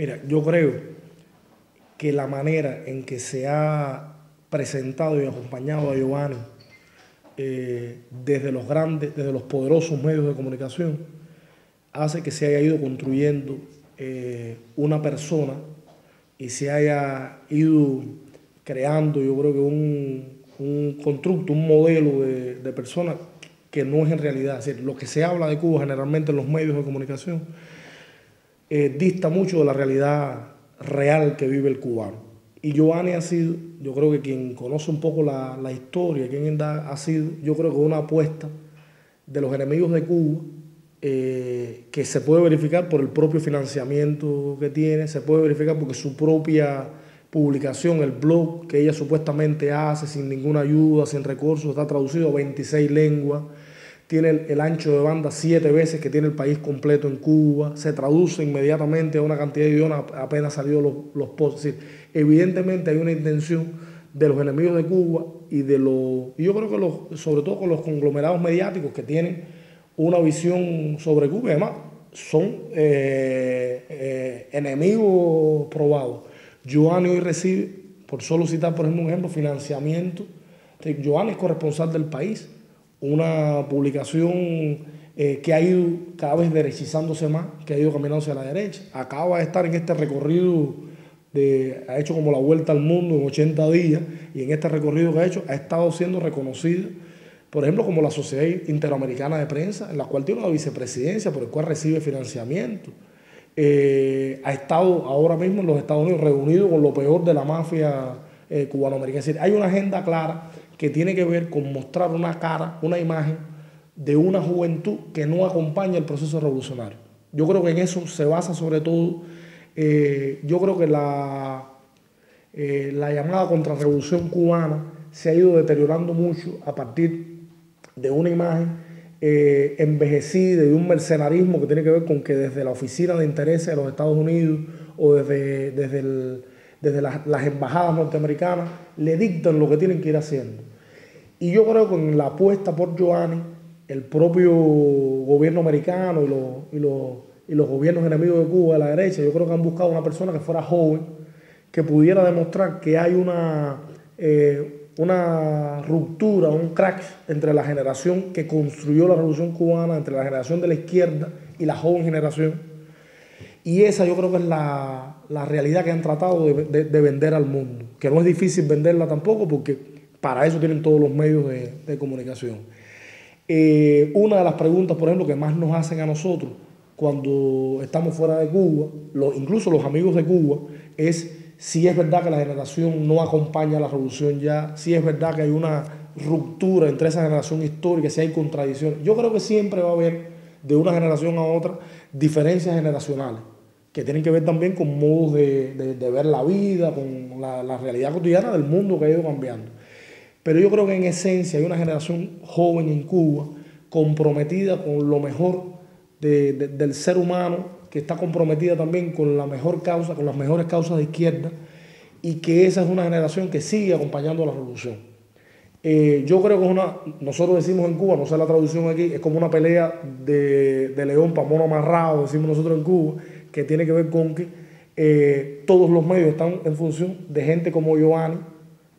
Mira, yo creo que la manera en que se ha presentado y acompañado a Giovanni desde los grandes, desde los poderosos medios de comunicación, hace que se haya ido construyendo una persona y se haya ido creando, yo creo que un constructo, un modelo de persona que no es en realidad. Es decir, lo que se habla de Cuba generalmente en los medios de comunicación dista mucho de la realidad real que vive el cubano. Y Giovanni ha sido, yo creo que quien conoce un poco la historia, ha sido, yo creo que una apuesta de los enemigos de Cuba, que se puede verificar por el propio financiamiento que tiene, se puede verificar porque su propia publicación, el blog que ella supuestamente hace sin ninguna ayuda, sin recursos, está traducido a 26 lenguas, tiene el ancho de banda 7 veces que tiene el país completo en Cuba, se traduce inmediatamente a una cantidad de idiomas apenas salido los posts. Es decir, evidentemente hay una intención de los enemigos de Cuba y yo creo que sobre todo con los conglomerados mediáticos que tienen una visión sobre Cuba, y además son enemigos probados. Giovanni hoy recibe, por solo citar por ejemplo un ejemplo, financiamiento. Giovanni es corresponsal del País, una publicación que ha ido cada vez derechizándose más, que ha ido caminando hacia la derecha. Acaba de estar en este recorrido, ha hecho como la vuelta al mundo en 80 días, y en este recorrido que ha hecho ha estado siendo reconocido, por ejemplo, como la Sociedad Interamericana de Prensa, en la cual tiene una vicepresidencia por el cual recibe financiamiento. Ha estado ahora mismo en los Estados Unidos reunido con lo peor de la mafia cubanoamericana. Es decir, hay una agenda clara que tiene que ver con mostrar una cara, una imagen de una juventud que no acompaña el proceso revolucionario. Yo creo que en eso se basa sobre todo, yo creo que la llamada contrarrevolución cubana se ha ido deteriorando mucho a partir de una imagen envejecida y de un mercenarismo que tiene que ver con que desde la Oficina de Intereses de los Estados Unidos o desde las embajadas norteamericanas le dictan lo que tienen que ir haciendo. Y yo creo que con la apuesta por Giovanni, el propio gobierno americano y los gobiernos enemigos de Cuba de la derecha, yo creo que han buscado una persona que fuera joven, que pudiera demostrar que hay una ruptura, un crack entre la generación que construyó la revolución cubana, entre la generación de la izquierda y la joven generación. Y esa yo creo que es la realidad que han tratado de vender al mundo, que no es difícil venderla tampoco porque para eso tienen todos los medios de comunicación. Una de las preguntas, por ejemplo, que más nos hacen a nosotros cuando estamos fuera de Cuba, incluso los amigos de Cuba, es si es verdad que la generación no acompaña a la revolución ya, si es verdad que hay una ruptura entre esa generación histórica, si hay contradicciones. Yo creo que siempre va a haber, de una generación a otra, diferencias generacionales, que tienen que ver también con modos de ver la vida, con la realidad cotidiana del mundo que ha ido cambiando. Pero yo creo que en esencia hay una generación joven en Cuba comprometida con lo mejor del ser humano, que está comprometida también con la mejor causa, con las mejores causas de izquierda, y que esa es una generación que sigue acompañando a la revolución. Yo creo que nosotros decimos en Cuba, no sé la traducción aquí, es como una pelea de león para mono amarrado, decimos nosotros en Cuba, que tiene que ver con que todos los medios están en función de gente como Giovanni,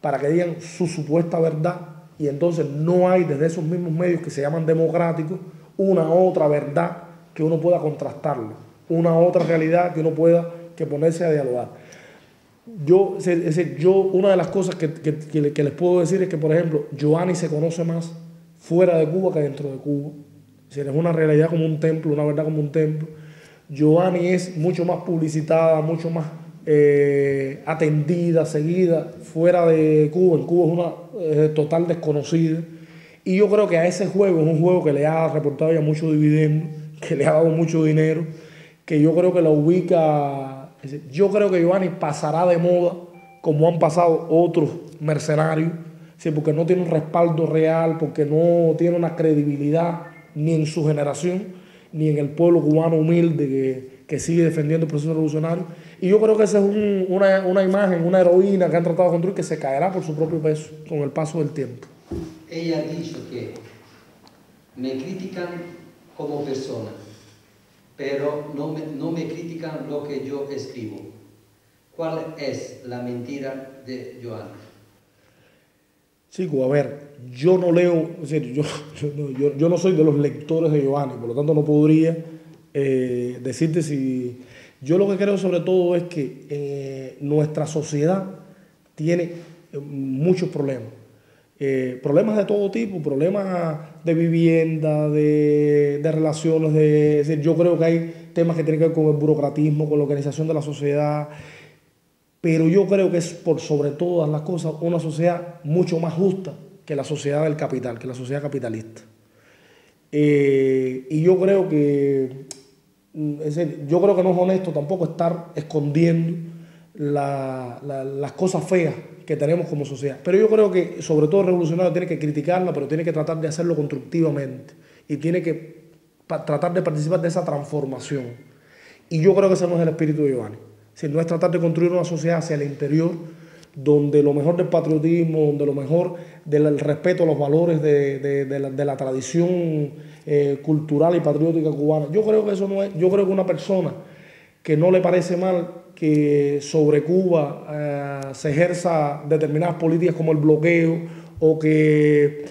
para que digan su supuesta verdad, y entonces no hay desde esos mismos medios que se llaman democráticos una otra verdad que uno pueda contrastarlo, una otra realidad que uno pueda ponerse a dialogar. Una de las cosas que les puedo decir es que, por ejemplo, Giovanni se conoce más fuera de Cuba que dentro de Cuba. Es decir, es una realidad como un templo, una verdad como un templo. Giovanni es mucho más publicitada, mucho más atendida, seguida fuera de Cuba. En Cuba es una total desconocida. Y yo creo que a ese juego, es un juego que le ha reportado ya mucho dividendo, que le ha dado mucho dinero, que yo creo que la ubica. Yo creo que Giovanni pasará de moda como han pasado otros mercenarios, ¿sí? Porque no tiene un respaldo real, porque no tiene una credibilidad ni en su generación, ni en el pueblo cubano humilde que sigue defendiendo el proceso revolucionario. Y yo creo que esa es una imagen, una heroína que han tratado de construir que se caerá por su propio peso con el paso del tiempo. Ella ha dicho que me critican como persona, pero no me critican lo que yo escribo. ¿Cuál es la mentira de Giovanni? Chico, a ver, yo no leo, es decir, yo no soy de los lectores de Giovanni, por lo tanto no podría decirte si... Yo lo que creo sobre todo es que nuestra sociedad tiene muchos problemas. Problemas de todo tipo, problemas de vivienda, de relaciones, es decir, yo creo que hay temas que tienen que ver con el burocratismo, con la organización de la sociedad, pero yo creo que es por sobre todas las cosas una sociedad mucho más justa que la sociedad del capital, que la sociedad capitalista. Y yo creo que, es decir, yo creo que no es honesto tampoco estar escondiendo las cosas feas que tenemos como sociedad. Pero yo creo que sobre todo el revolucionario tiene que criticarla, pero tiene que tratar de hacerlo constructivamente y tiene que tratar de participar de esa transformación. Y yo creo que ese no es el espíritu de Giovanni. Si no es tratar de construir una sociedad hacia el interior, donde lo mejor del patriotismo, donde lo mejor del respeto a los valores de la tradición cultural y patriótica cubana. Yo creo que eso no es, yo creo que una persona que no le parece mal que sobre Cuba se ejerza determinadas políticas como el bloqueo o que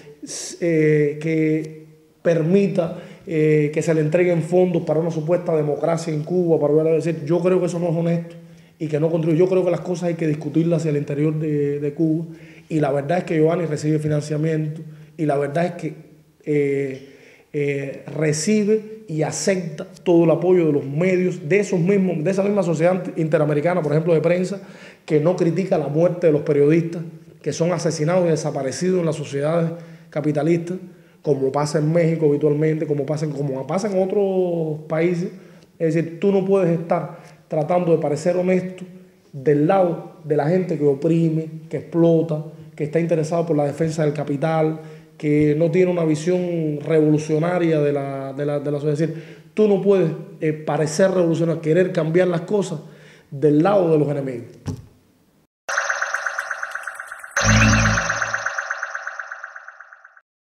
permita que se le entreguen fondos para una supuesta democracia en Cuba, para volver a decir, yo creo que eso no es honesto y que no contribuye. Yo creo que las cosas hay que discutirlas hacia el interior de Cuba, y la verdad es que Giovanni recibe financiamiento, y la verdad es que recibe y acepta todo el apoyo de los medios, de esa misma sociedad interamericana, por ejemplo, de prensa, que no critica la muerte de los periodistas que son asesinados y desaparecidos en las sociedades capitalistas, como pasa en México habitualmente, como pasa en otros países. Es decir, tú no puedes estar tratando de parecer honesto del lado de la gente que oprime, que explota, que está interesado por la defensa del capital, que no tiene una visión revolucionaria de la sociedad. Es decir, tú no puedes parecer revolucionario, querer cambiar las cosas del lado de los enemigos.